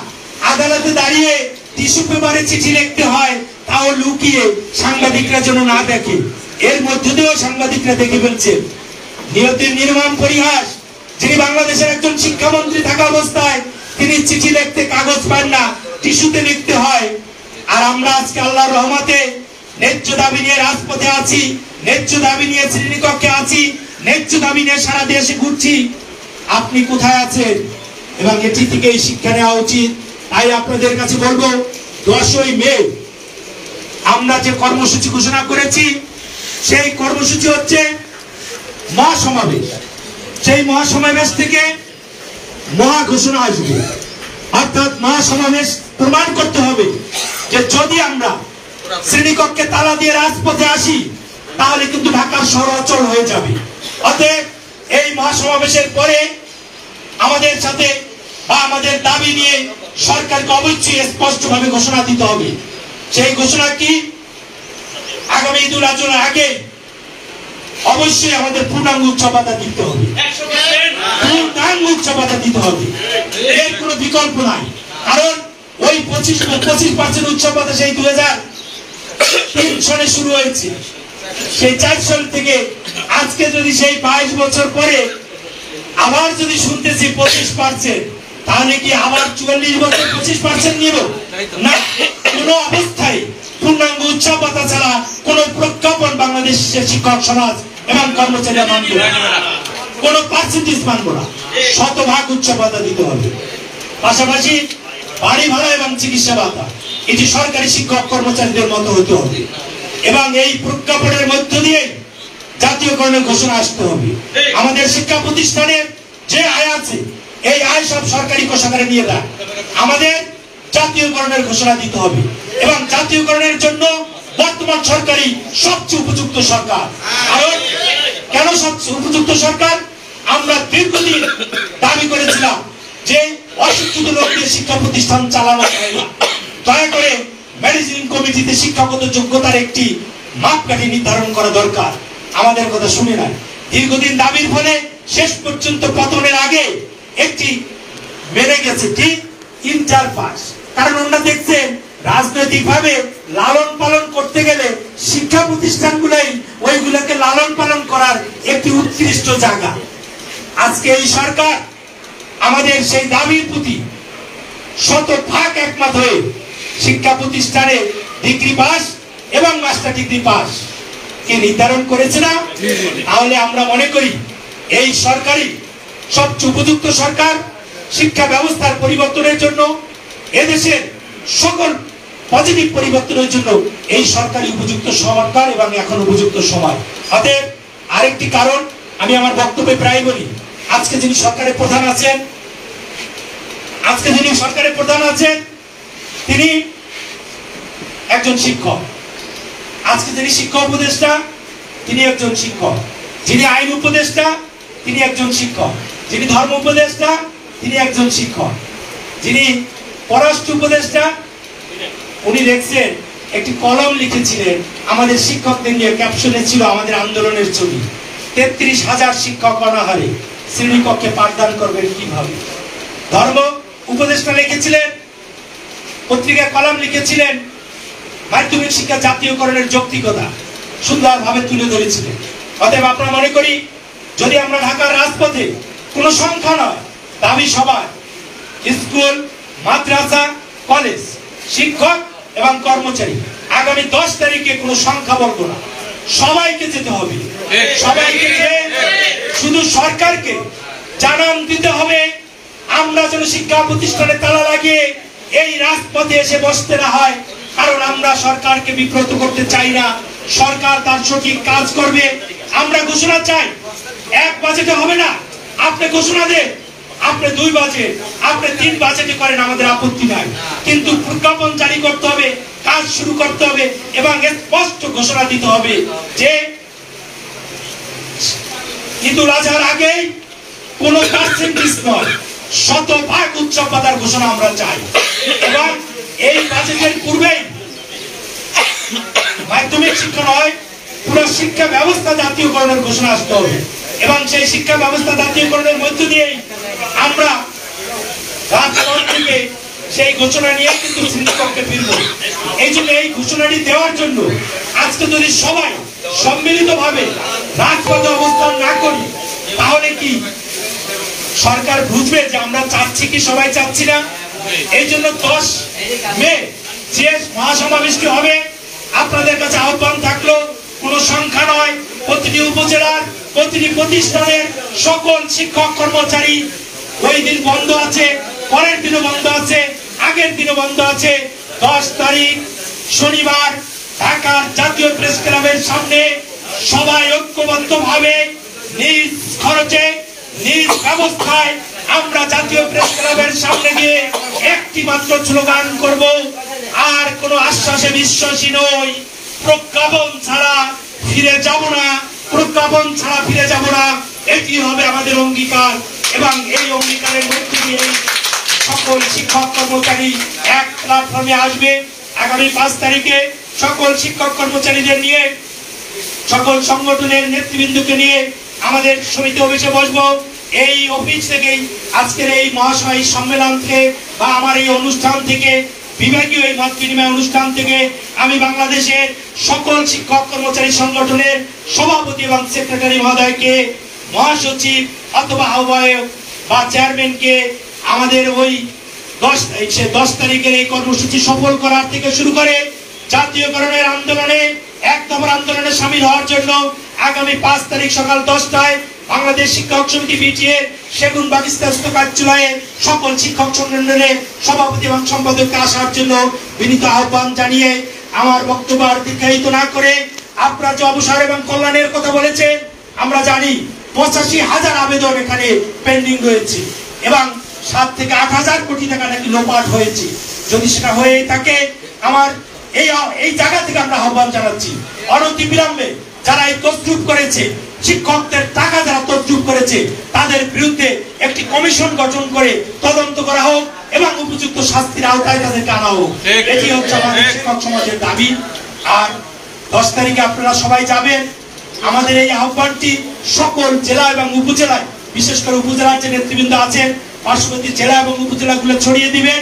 আদালতে দাঁড়িয়ে টিস্যু পেপারে চিঠি লিখতে হয়, তাও লুকিয়ে সাংবাদিকরা যেন না দেখে। এর মধ্যে দিয়েও সাংবাদিকরা দেখে ফেলছে। নিয়তির নির্মম পরিহাস, যিনি বাংলাদেশের একজন শিক্ষামন্ত্রী থাকা অবস্থায় তিনি চিঠি লিখতে কাগজ পান না, টিস্যুতে লিখতে হয়। আর আমরা আজকে আল্লাহর রহমতে ন্যায্য দাবি নিয়ে রাজপথে আছি, ন্যায্য দাবি নিয়ে শ্রেণীকক্ষে আছি, ন্যায্য দাবি নিয়ে সারা দেশে ঘুরছি। আপনি কোথায় আছেন? এবং এটি থেকেই শিক্ষা নেওয়া উচিত। তাই আপনাদের কাছে বলবো 10ই মে আমরা যে কর্মসূচি ঘোষণা করেছি, সেই কর্মসূচি হচ্ছে মহাসমাবেশ। সেই মহাসমাবেশ থেকে মহা ঘোষণা আসবে, অর্থাৎ মহাসমাবেশ প্রমাণ করতে হবে যে যদি আমরা শ্রেণীকক্ষে তালা দিয়ে রাজপথে আসি তাহলে কিন্তু ঢাকার শহর অচল হয়ে যাবে। অতএব এই মহাসমাবেশের পরে আমাদের সাথে বা আমাদের দাবি নিয়ে সরকারকে অবশ্যই স্পষ্টভাবে ঘোষণা দিতে হবে। সেই ঘোষণা কি? আগামী ঈদুল আজহার আগে অবশ্যই আমাদের পূর্ণাঙ্গ উচ্চপাতা দিতে হবে, পূর্ণাঙ্গ উচ্চপাতা দিতে হবে, এর কোনো বিকল্প নাই। কারণ ওই 25% উচ্চপাতা সেই 2003 সালে শুরু হয়েছে, সেই 4 সাল থেকে আজকে যদি সেই 22 বছর পরে আবার যদি শুনতেছি 25%, তাহলে কি আবার 44 বছর 25% নিব? না, কোনো অবস্থায় পূর্ণাঙ্গ উৎসব ভাতা ছাড়া কোন প্রজ্ঞাপন বাংলাদেশের শিক্ষক সমাজ এবং কর্মচারীরা মানবে না, কোন পার্সেন্টেজ মানবো না, শতভাগ উৎসব ভাতা দিতে হবে। পাশাপাশি বাড়ি ভাড়া এবং চিকিৎসা ভাতা এটি সরকারি শিক্ষক কর্মচারীদের মতো হতে হবে এবং এই প্রজ্ঞাপনের মধ্য দিয়ে জাতীয়করণের ঘোষণা আসতে হবে। আমাদের শিক্ষা প্রতিষ্ঠানের যে আয় আছে এই আয় সব সরকারি কোষাগারে নিয়ে দেয়। আমাদের জাতীয়করণের ঘোষণা দিতে হবে এবং জাতীয়করণের জন্য বর্তমান সরকারি সবচেয়ে উপযুক্ত সরকার। কারণ কেন সবচেয়ে উপযুক্ত সরকার? আমরা দীর্ঘদিন দাবি করেছিলাম যে অশিক্ষিত লোকদের শিক্ষা প্রতিষ্ঠান চালানো যায় না, দয়া করে ম্যানেজিং কমিটিতে শিক্ষাগত যোগ্যতার একটি মাপকাঠি নির্ধারণ করা দরকার। আমাদের কথা শুনে নাই, দীর্ঘদিন দাবির ফলে শেষ পর্যন্ত পতনের আগে একটি মেনে গেছে কি ইন্টার পাস। কারণ ওনারা দেখছেন রাজনৈতিক ভাবে লালন পালন করতে গেলে শিক্ষা প্রতিষ্ঠানগুলোই ওইগুলোকে লালন পালন করার একটি উৎকৃষ্ট জায়গা। আজকে এই সরকার আমাদের সেই দাবির প্রতি শতভাগ একমত হয়ে শিক্ষা প্রতিষ্ঠানে ডিগ্রি পাস এবং মাস্টার ডিগ্রি পাস কে নির্ধারণ করেছে না। তাহলে আমরা মনে করি এই সরকারি সবচেয়ে উপযুক্ত সরকার শিক্ষা ব্যবস্থার পরিবর্তনের জন্য, এদেশের সকল পজিটিভ পরিবর্তনের জন্য এই সরকারি উপযুক্ত সরকার এবং এখন উপযুক্ত সময়। অতএব আরেকটি কারণ আমি আমার বক্তব্যে প্রায় বলি, আজকে যিনি সরকারের প্রধান আছেন তিনি একজন শিক্ষক। আজকে যিনি শিক্ষা উপদেষ্টা তিনি একজন শিক্ষক, যিনি আইন উপদেষ্টা তিনি একজন শিক্ষক, যিনি ধর্ম উপদেষ্টা তিনি একজন শিক্ষক, যিনি পররাষ্ট্র উপদেষ্টা উনি দেখছেন একটি কলম লিখেছিলেন আমাদের শিক্ষকদের নিয়ে, ক্যাপশনে ছিল আমাদের আন্দোলনের ছবি, 33,000 শিক্ষক অনাহারে, শ্রেণীকক্ষে পাঠদান করবেন কিভাবে। ধর্ম উপদেষ্টা লিখেছিলেন, পত্রিকায় কলম লিখেছিলেন মাধ্যমিক শিক্ষা জাতীয়করণের যৌক্তিকতা সুন্দরভাবে তুলে ধরেছিলেন। অতএব আমরা মনে করি যদি আমরা ঢাকার রাজপথে কোনো সংখ্যা নয়, দাবি সবার, স্কুল, মাদ্রাসা, কলেজ, শিক্ষক এবং কর্মচারী আগামী 10 তারিখে কোনো সংখ্যা বলবো না, সবাইকে যেতে হবে। সবাইকে শুধু সরকারকে জানান দিতে হবে আমরা যেন শিক্ষা প্রতিষ্ঠানে তালা লাগিয়ে এই রাজপথে এসে বসতে না হয়। কারণ আমরা সরকারকে বিব্রত করতে চাই না, সরকার তার সঠিক কাজ করবে। আমরা ঘোষণা চাই, 1 বাজেটে হবে না, আপনি ঘোষণা দেন, আপনি 2 বাজেট, আপনি 3 বাজেটে করেন, আমাদের আপত্তি নাই, কিন্তু প্রজ্ঞাপন জারি করতে হবে, কাজ শুরু করতে হবে এবং স্পষ্ট ঘোষণা দিতে হবে যে ঈদুল আজহার আগে কোন পার্সেন্টেজ নয়, শতভাগ উৎসব ভাতার ঘোষণা আমরা চাই। এবং এই বাজেটের পূর্বে মাধ্যমিক শিক্ষা নয়, পুরো শিক্ষা ব্যবস্থা জাতীয়করণের ঘোষণা আসতে হবে এবং সেই শিক্ষা ব্যবস্থা জাতীয়করণের মধ্য দিয়ে আমরা রাজপথ থেকে সেই ঘোষণা নিয়ে কিন্তু শ্রেণীকক্ষে ফিরব। এই জন্য এই ঘোষণাটি দেওয়ার জন্য আজকে যদি সবাই সম্মিলিতভাবে রাজপথে অবস্থান না করি তাহলে কি সরকার বুঝবে যে আমরা চাচ্ছি কি সবাই চাচ্ছি না। এই জন্য 10 মে যে মহাসমাবেশটি হবে আপনাদের কাছে আহ্বান থাকলো, কোন সংখ্যা নয়, প্রতিটি উপজেলার প্রতিটি প্রতিষ্ঠানের সকল শিক্ষক কর্মচারী ওই দিন বন্ধ আছে, পরের দিনও বন্ধ আছে, আগের দিনও বন্ধ আছে। 10 তারিখ শনিবার ঢাকার জাতীয় প্রেস ক্লাবের সামনে সবাই ঐক্যবদ্ধভাবে নিজ খরচে নিজ ব্যবস্থায় আমরা জাতীয় প্রেস ক্লাবের সামনে গিয়ে একটি মাত্র স্লোগান করব, আর কোন আশ্বাসে বিশ্বাসী নই, প্রজ্ঞাপন ছাড়া ফিরে যাব না, প্রজ্ঞাপন ছাড়া ফিরে যাব না, এটি হবে আমাদের অঙ্গীকার। এবং এই অঙ্গীকারের মধ্যে দিয়ে সকল শিক্ষক কর্মচারী এক প্ল্যাটফর্মে আসবে। আগামী 5 তারিখে সকল শিক্ষক কর্মচারীদের নিয়ে, সকল সংগঠনের নেতৃবৃন্দকে নিয়ে আমাদের সমিতি অফিসে বসবো। এই অফিস থেকেই আজকের এই মহাসমাবেশ সম্মেলন থেকে বা আমার এই অনুষ্ঠান থেকে, বিভাগীয় এই মত বিনিময় অনুষ্ঠান থেকে আমি বাংলাদেশের সকল শিক্ষক কর্মচারী সংগঠনের সভাপতি এবং সেক্রেটারি মহোদয়কে, মহাসচিব অথবা আহ্বায়ক বা চেয়ারম্যানকে আমাদের ওই 10 তারিখের এই কর্মসূচি সফল করার থেকে শুরু করে জাতীয়করণের আন্দোলনে, এক দফার আন্দোলনে সামিল হওয়ার জন্য আগামী 5 তারিখ সকাল 10টায় বাংলাদেশ শিক্ষক সমিতি বিটিএর সেগুন বাগিস্তাস্থ কার্যালয়ে সকল শিক্ষক সংগঠনের সভাপতি এবং সম্পাদককে আসার জন্য বিনীত আহ্বান জানিয়ে আমার বক্তব্য আর দীর্ঘায়িত না করে, আপনারা যে অবসর এবং কল্যাণের কথা বলেছেন, আমরা জানি 85,000 আবেদন এখানে পেন্ডিং রয়েছে এবং 7 থেকে 8,000 কোটি টাকা নাকি লোপাট হয়েছে। যদি সেটা হয়ে থাকে, আমার এই জায়গা থেকে আমরা আহ্বান জানাচ্ছি, অনতি বিলম্বে যারা এই তসরুপ করেছে, শিক্ষকদের টাকা যারা তসরুপ করেছে, তাদের বিরুদ্ধে একটি কমিশন গঠন করে তদন্ত করা হোক এবং উপযুক্ত শাস্তির আওতায় তাদেরকে আনা হোক। এটি হচ্ছে আমাদের শিক্ষক সমাজের দাবি। আর 10 তারিখে আপনারা সবাই যাবেন। আমাদের এই আহ্বানটি সকল জেলা এবং উপজেলায়, বিশেষ করে উপজেলার যে নেতৃবৃন্দ আছেন, পার্শ্ববর্তী জেলা এবং উপজেলাগুলো ছড়িয়ে দিবেন।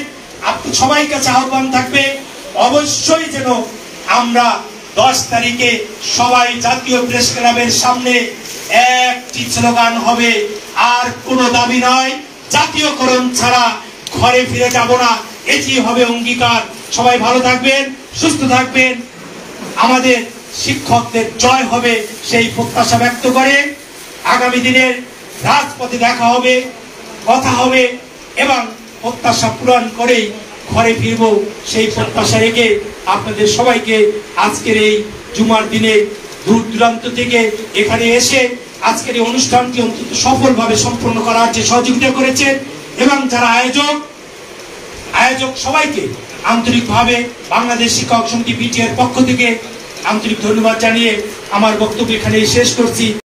সবাই কাছে আহ্বান থাকবে, অবশ্যই যেন আমরা 10 তারিখে সবাই জাতীয় প্রেস ক্লাবের সামনে একটি স্লোগান হবে, আর কোনো দাবি নয়, জাতীয়করণ ছাড়া ঘরে ফিরে যাব না, এটি হবে অঙ্গীকার। সবাই ভালো থাকবেন, সুস্থ থাকবেন, আমাদের শিক্ষকদের জয় হবে সেই প্রত্যাশা ব্যক্ত করে আগামী দিনের রাজপথে দেখা হবে, কথা হবে এবং প্রত্যাশা পূরণ করেই ঘরে ফিরব সেই প্রত্যাশা রেখে আপনাদের সবাইকে আজকের এই জুমার দিনে দূর দূরান্ত থেকে এখানে এসে আজকের এই অনুষ্ঠানটি অন্তত সফলভাবে সম্পন্ন করার যে সহযোগিতা করেছেন এবং যারা আয়োজক সবাইকে আন্তরিকভাবে বাংলাদেশ শিক্ষক সমিতি বিটিএর পক্ষ থেকে আন্তরিক ধন্যবাদ জানিয়ে আমার বক্তব্য এখানে শেষ করছি।